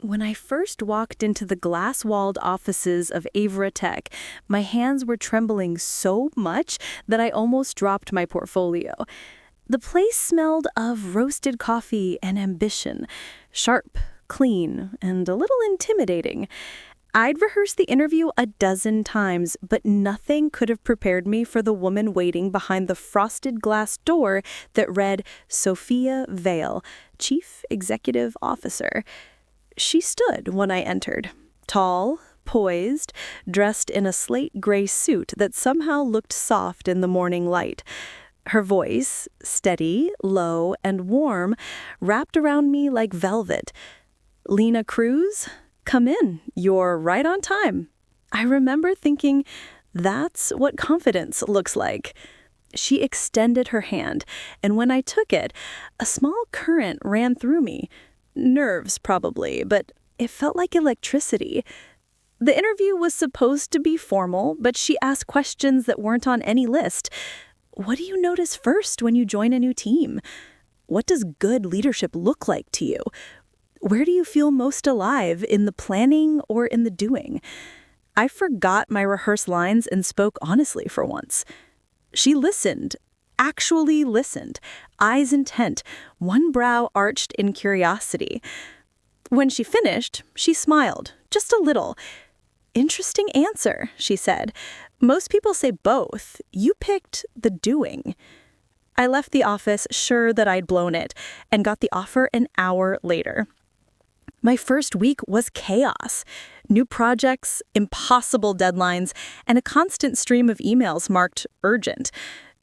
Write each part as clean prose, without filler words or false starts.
When I first walked into the glass-walled offices of Avra Tech, my hands were trembling so much that I almost dropped my portfolio. The place smelled of roasted coffee and ambition, sharp, clean, and a little intimidating. I'd rehearsed the interview a dozen times, but nothing could have prepared me for the woman waiting behind the frosted glass door that read Sophia Vale, Chief Executive Officer. She stood when I entered, tall, poised, dressed in a slate gray suit that somehow looked soft in the morning light. Her voice, steady, low, and warm, wrapped around me like velvet. "Lena Cruz? Come in. You're right on time." I remember thinking, that's what confidence looks like. She extended her hand, and when I took it, a small current ran through me. Nerves, probably, but it felt like electricity. The interview was supposed to be formal, but she asked questions that weren't on any list. What do you notice first when you join a new team? What does good leadership look like to you? Where do you feel most alive, in the planning or in the doing? I forgot my rehearsed lines and spoke honestly for once. She listened, actually listened, eyes intent, one brow arched in curiosity. When she finished, she smiled, just a little. "Interesting answer," she said. "Most people say both. You picked the doing." I left the office sure that I'd blown it, and got the offer an hour later. My first week was chaos. New projects, impossible deadlines, and a constant stream of emails marked urgent.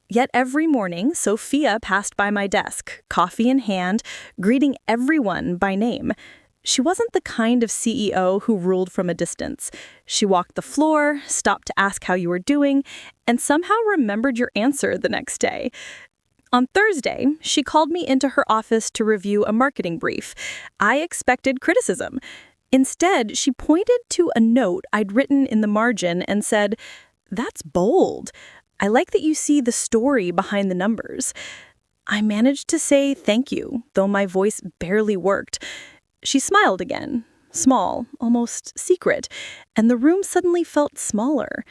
Yet every morning, Sophia passed by my desk, coffee in hand, greeting everyone by name. She wasn't the kind of CEO who ruled from a distance. She walked the floor, stopped to ask how you were doing, and somehow remembered your answer the next day. On Thursday, she called me into her office to review a marketing brief. I expected criticism. Instead, she pointed to a note I'd written in the margin and said, "That's bold. I like that you see the story behind the numbers." I managed to say thank you, though my voice barely worked. She smiled again, small, almost secret, and the room suddenly felt smaller.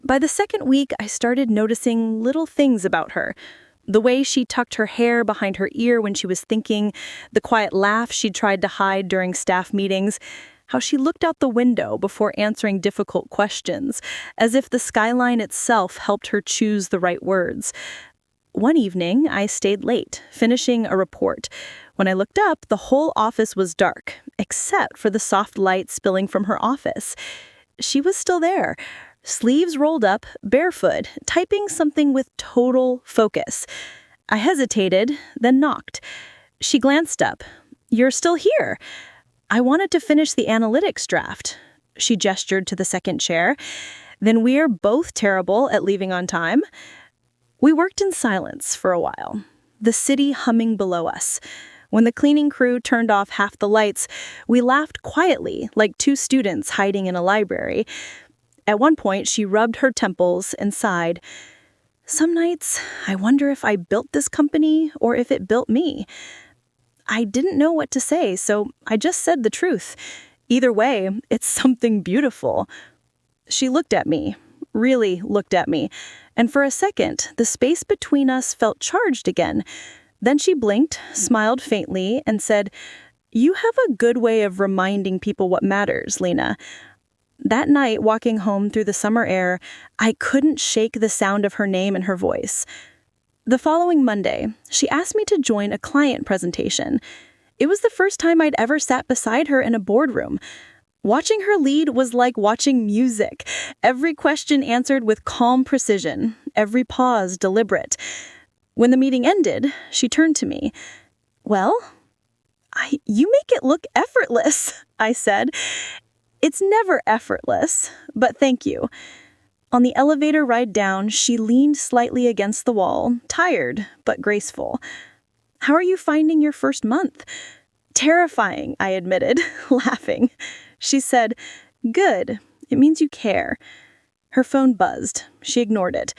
By the second week, I started noticing little things about her. The way she tucked her hair behind her ear when she was thinking, the quiet laugh she tried to hide during staff meetings, how she looked out the window before answering difficult questions, as if the skyline itself helped her choose the right words. One evening, I stayed late, finishing a report. When I looked up, the whole office was dark, except for the soft light spilling from her office. She was still there, sleeves rolled up, barefoot, typing something with total focus. I hesitated, then knocked. She glanced up. "You're still here." "I wanted to finish the analytics draft." She gestured to the second chair. "Then we're both terrible at leaving on time." We worked in silence for a while, the city humming below us. When the cleaning crew turned off half the lights, we laughed quietly, like two students hiding in a library. At one point, she rubbed her temples and sighed. "Some nights, I wonder if I built this company or if it built me." I didn't know what to say, so I just said the truth. Either way, it's something beautiful. She looked at me, really looked at me, and for a second, the space between us felt charged again. Then she blinked, smiled faintly, and said, "You have a good way of reminding people what matters, Lena." That night, walking home through the summer air, I couldn't shake the sound of her name and her voice. The following Monday, she asked me to join a client presentation. It was the first time I'd ever sat beside her in a boardroom. Watching her lead was like watching music. Every question answered with calm precision, every pause deliberate. When the meeting ended, she turned to me. "Well, you make it look effortless," I said. "It's never effortless, but thank you." On the elevator ride down, she leaned slightly against the wall, tired but graceful. "How are you finding your first month?" "Terrifying," I admitted, laughing. She said, "Good. It means you care." Her phone buzzed. She ignored it.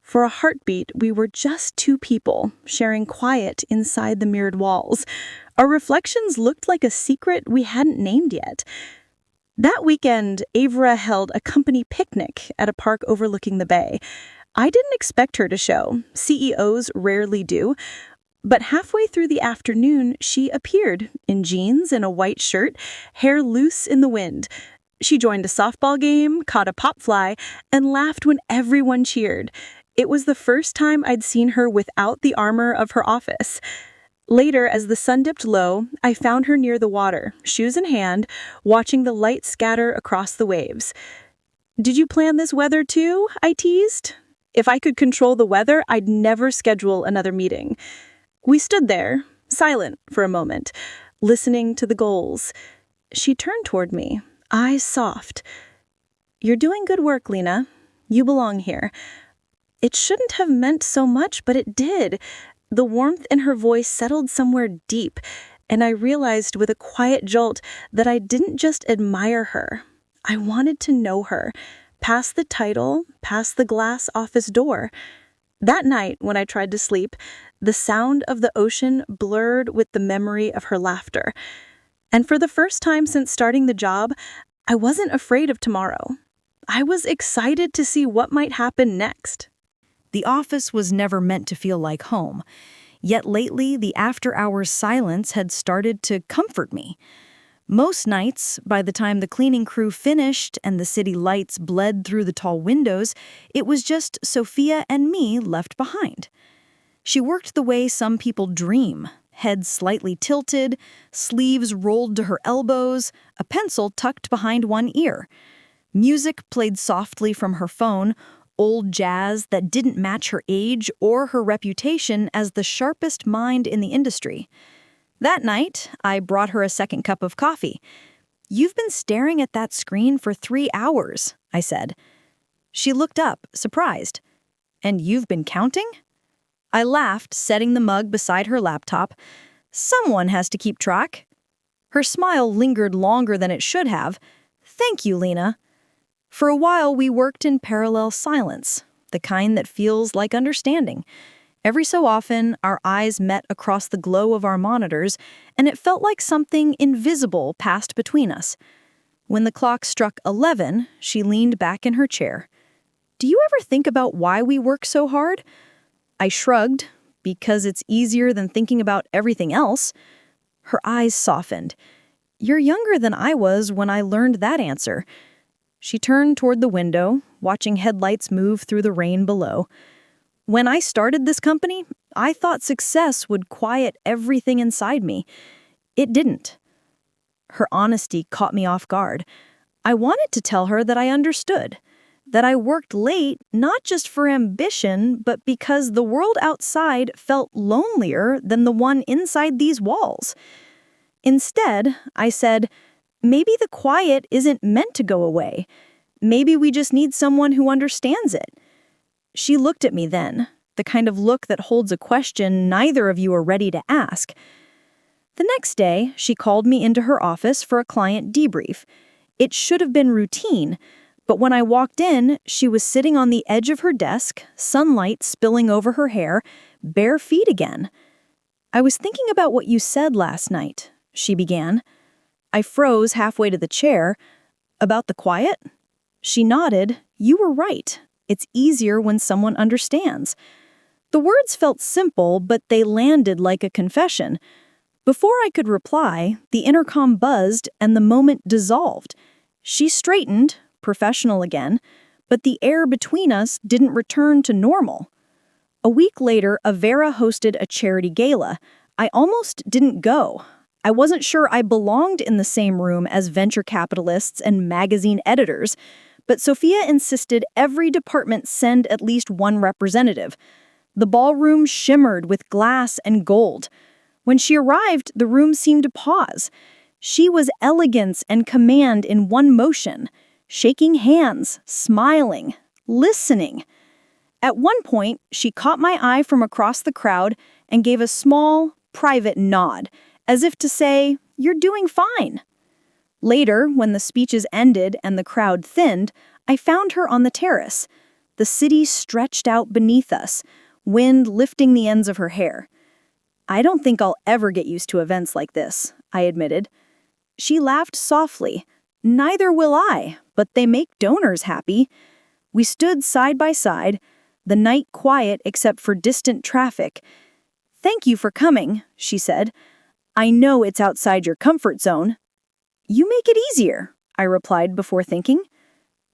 For a heartbeat, we were just two people, sharing quiet inside the mirrored walls. Our reflections looked like a secret we hadn't named yet. That weekend, Avra held a company picnic at a park overlooking the bay. I didn't expect her to show. CEOs rarely do. But halfway through the afternoon, she appeared in jeans and a white shirt, hair loose in the wind. She joined a softball game, caught a pop fly, and laughed when everyone cheered. It was the first time I'd seen her without the armor of her office. Later, as the sun dipped low, I found her near the water, shoes in hand, watching the light scatter across the waves. "Did you plan this weather too?" I teased. If I could control the weather, I'd never schedule another meeting. We stood there, silent for a moment, listening to the gulls. She turned toward me, eyes soft. "You're doing good work, Lena. You belong here." It shouldn't have meant so much, but it did. The warmth in her voice settled somewhere deep, and I realized with a quiet jolt that I didn't just admire her. I wanted to know her, past the title, past the glass office door. That night, when I tried to sleep, the sound of the ocean blurred with the memory of her laughter. And for the first time since starting the job, I wasn't afraid of tomorrow. I was excited to see what might happen next. The office was never meant to feel like home, yet lately the after-hours silence had started to comfort me. Most nights, by the time the cleaning crew finished and the city lights bled through the tall windows, it was just Sophia and me left behind. She worked the way some people dream, head slightly tilted, sleeves rolled to her elbows, a pencil tucked behind one ear. Music played softly from her phone, old jazz that didn't match her age or her reputation as the sharpest mind in the industry. That night, I brought her a second cup of coffee. "You've been staring at that screen for 3 hours, I said. She looked up, surprised. "And you've been counting?" I laughed, setting the mug beside her laptop. "Someone has to keep track." Her smile lingered longer than it should have. "Thank you, Lena." For a while, we worked in parallel silence, the kind that feels like understanding. Every so often, our eyes met across the glow of our monitors, and it felt like something invisible passed between us. When the clock struck 11, she leaned back in her chair. "Do you ever think about why we work so hard?" I shrugged, because it's easier than thinking about everything else. Her eyes softened. "You're younger than I was when I learned that answer." She turned toward the window, watching headlights move through the rain below. "When I started this company, I thought success would quiet everything inside me. It didn't." Her honesty caught me off guard. I wanted to tell her that I understood, that I worked late not just for ambition, but because the world outside felt lonelier than the one inside these walls. Instead, I said, "Maybe the quiet isn't meant to go away. Maybe we just need someone who understands it." She looked at me then, the kind of look that holds a question neither of you are ready to ask. The next day, she called me into her office for a client debrief. It should have been routine, but when I walked in, she was sitting on the edge of her desk, sunlight spilling over her hair, bare feet again. "I was thinking about what you said last night," she began. I froze halfway to the chair. "About the quiet?" She nodded. "You were right. It's easier when someone understands." The words felt simple, but they landed like a confession. Before I could reply, the intercom buzzed and the moment dissolved. She straightened, professional again, but the air between us didn't return to normal. A week later, Avera hosted a charity gala. I almost didn't go. I wasn't sure I belonged in the same room as venture capitalists and magazine editors, but Sophia insisted every department send at least one representative. The ballroom shimmered with glass and gold. When she arrived, the room seemed to pause. She was elegance and command in one motion, shaking hands, smiling, listening. At one point, she caught my eye from across the crowd and gave a small, private nod, as if to say, "You're doing fine." Later, when the speeches ended and the crowd thinned, I found her on the terrace. The city stretched out beneath us, wind lifting the ends of her hair. "I don't think I'll ever get used to events like this," I admitted. She laughed softly. "Neither will I, but they make donors happy." We stood side by side, the night quiet except for distant traffic. "Thank you for coming," she said. "I know it's outside your comfort zone." "You make it easier," I replied before thinking.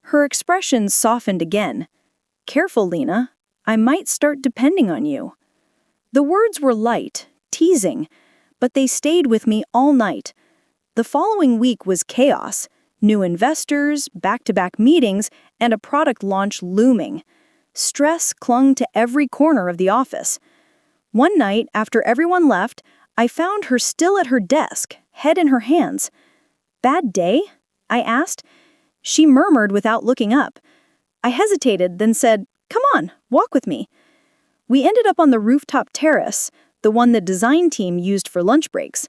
Her expression softened again. "Careful, Lena. I might start depending on you." The words were light, teasing, but they stayed with me all night. The following week was chaos. New investors, back-to-back meetings, and a product launch looming. Stress clung to every corner of the office. One night, after everyone left, I found her still at her desk, head in her hands. "Bad day?" I asked. She murmured without looking up. I hesitated, then said, "Come on, walk with me." We ended up on the rooftop terrace, the one the design team used for lunch breaks.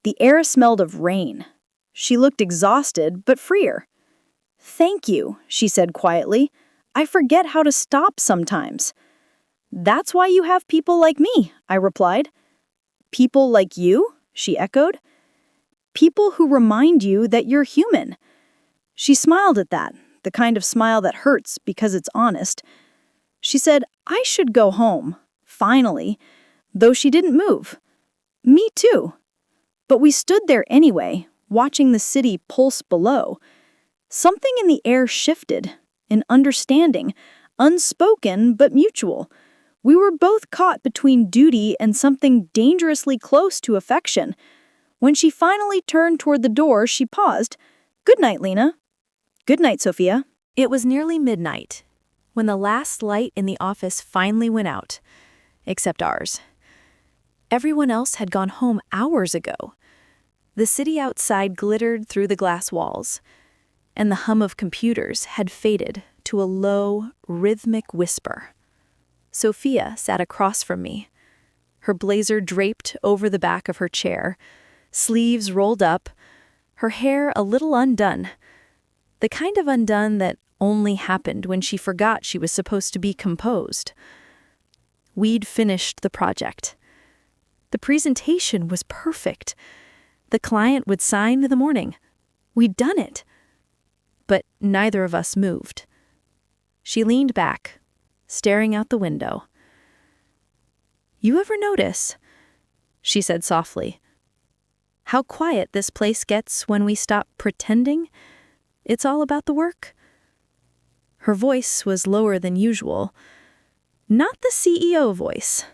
The air smelled of rain. She looked exhausted, but freer. "Thank you," she said quietly. "I forget how to stop sometimes." "That's why you have people like me," I replied. "People like you?" she echoed. "People who remind you that you're human." She smiled at that, the kind of smile that hurts because it's honest. She said, "I should go home, finally," though she didn't move. Me too. But we stood there anyway, watching the city pulse below. Something in the air shifted, an understanding, unspoken but mutual. We were both caught between duty and something dangerously close to affection. When she finally turned toward the door, she paused. "Good night, Lena." "Good night, Sophia." It was nearly midnight when the last light in the office finally went out, except ours. Everyone else had gone home hours ago. The city outside glittered through the glass walls, and the hum of computers had faded to a low, rhythmic whisper. Sophia sat across from me, her blazer draped over the back of her chair, sleeves rolled up, her hair a little undone, the kind of undone that only happened when she forgot she was supposed to be composed. We'd finished the project. The presentation was perfect. The client would sign in the morning. We'd done it. But neither of us moved. She leaned back, staring out the window. "You ever notice," she said softly, "how quiet this place gets when we stop pretending it's all about the work?" Her voice was lower than usual. Not the CEO voice.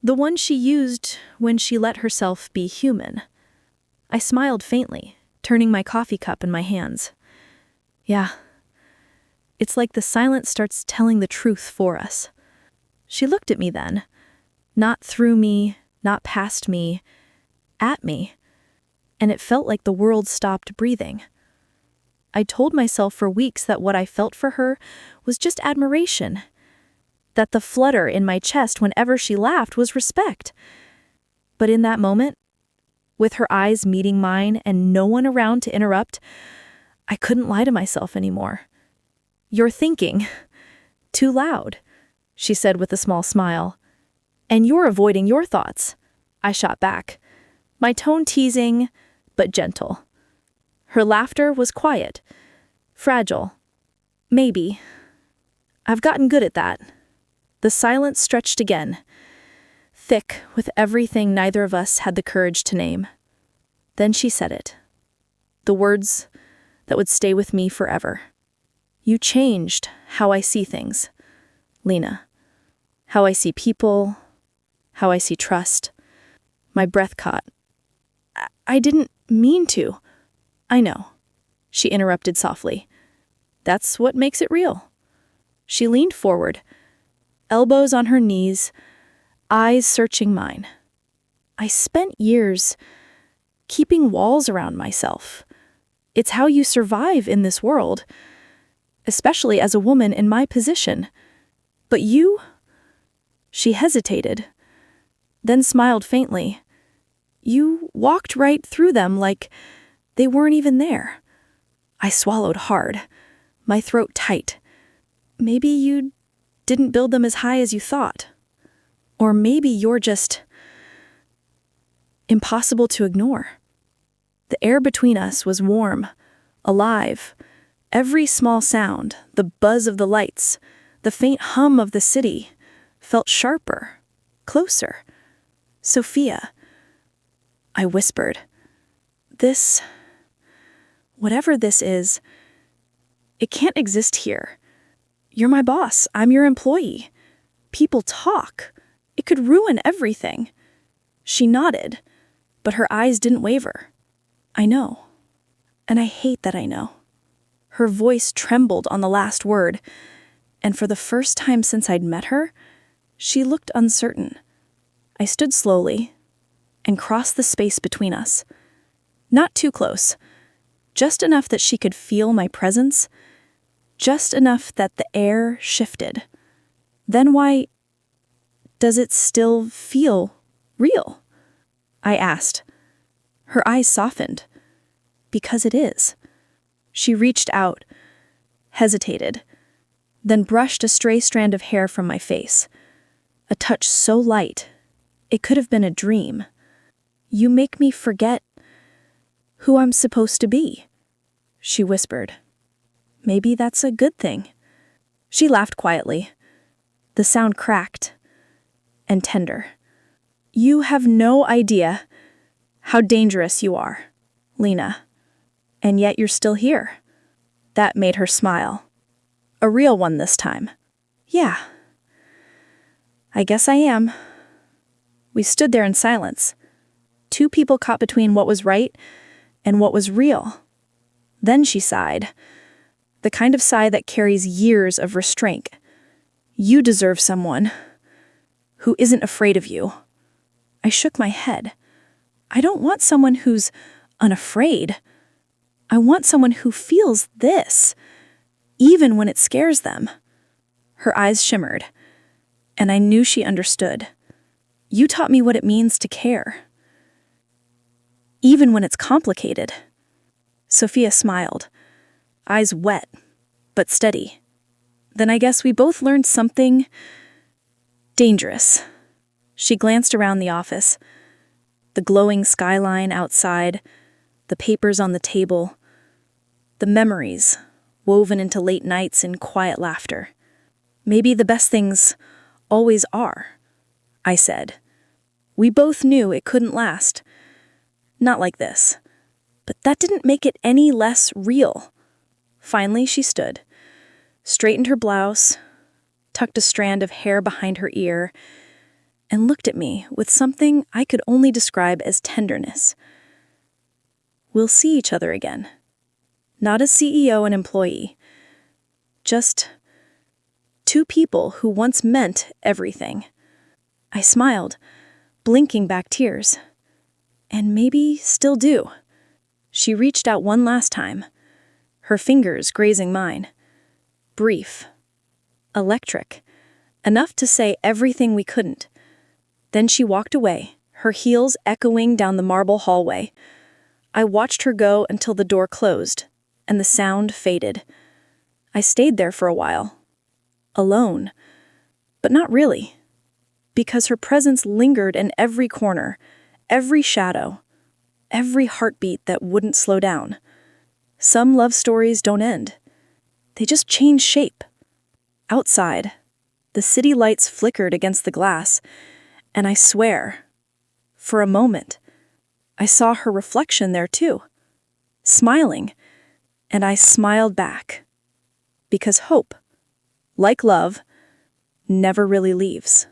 The one she used when she let herself be human. I smiled faintly, turning my coffee cup in my hands. "Yeah. It's like the silence starts telling the truth for us." She looked at me then. Not through me, not past me, at me. And it felt like the world stopped breathing. I told myself for weeks that what I felt for her was just admiration. That the flutter in my chest whenever she laughed was respect. But in that moment, with her eyes meeting mine and no one around to interrupt, I couldn't lie to myself anymore. "You're thinking. Too loud," she said with a small smile. "And you're avoiding your thoughts," I shot back, my tone teasing, but gentle. Her laughter was quiet, fragile. Maybe. I've gotten good at that. The silence stretched again, thick with everything neither of us had the courage to name. Then she said it. The words that would stay with me forever. "You changed how I see things, Lena. How I see people, how I see trust." My breath caught. I didn't mean to." "I know," she interrupted softly. "That's what makes it real." She leaned forward, elbows on her knees, eyes searching mine. "I spent years keeping walls around myself. It's how you survive in this world, especially as a woman in my position. But you—" She hesitated, then smiled faintly. "You walked right through them like they weren't even there." I swallowed hard, my throat tight. Maybe you didn't build them as high as you thought. Or maybe you're just impossible to ignore. The air between us was warm, alive. Every small sound, the buzz of the lights, the faint hum of the city, felt sharper, closer. Sophia, I whispered, whatever this is, it can't exist here. You're my boss. I'm your employee. People talk. It could ruin everything. She nodded, but her eyes didn't waver. I know. And I hate that I know. Her voice trembled on the last word, and for the first time since I'd met her, she looked uncertain. I stood slowly and crossed the space between us. Not too close, just enough that she could feel my presence, just enough that the air shifted. Then why does it still feel real? I asked. Her eyes softened. Because it is. She reached out, hesitated, then brushed a stray strand of hair from my face. A touch so light, it could have been a dream. You make me forget who I'm supposed to be, she whispered. Maybe that's a good thing. She laughed quietly. The sound cracked and tender. You have no idea how dangerous you are, Lena. And yet you're still here. That made her smile. A real one this time. Yeah. I guess I am. We stood there in silence. Two people caught between what was right and what was real. Then she sighed. The kind of sigh that carries years of restraint. You deserve someone who isn't afraid of you. I shook my head. I don't want someone who's unafraid. I want someone who feels this, even when it scares them. Her eyes shimmered, and I knew she understood. You taught me what it means to care, even when it's complicated. Sophia smiled, eyes wet, but steady. Then I guess we both learned something dangerous. She glanced around the office. The glowing skyline outside, the papers on the table, the memories woven into late nights and quiet laughter. Maybe the best things always are, I said. We both knew it couldn't last. Not like this. But that didn't make it any less real. Finally, she stood, straightened her blouse, tucked a strand of hair behind her ear, and looked at me with something I could only describe as tenderness. We'll see each other again. Not as CEO and employee. Just two people who once meant everything. I smiled, blinking back tears. And maybe still do. She reached out one last time, her fingers grazing mine. Brief. Electric. Enough to say everything we couldn't. Then she walked away, her heels echoing down the marble hallway. I watched her go until the door closed, and the sound faded. I stayed there for a while. Alone. But not really. Because her presence lingered in every corner, every shadow, every heartbeat that wouldn't slow down. Some love stories don't end. They just change shape. Outside, the city lights flickered against the glass, and I swear, for a moment, I saw her reflection there too, smiling, and I smiled back. Because hope, like love, never really leaves.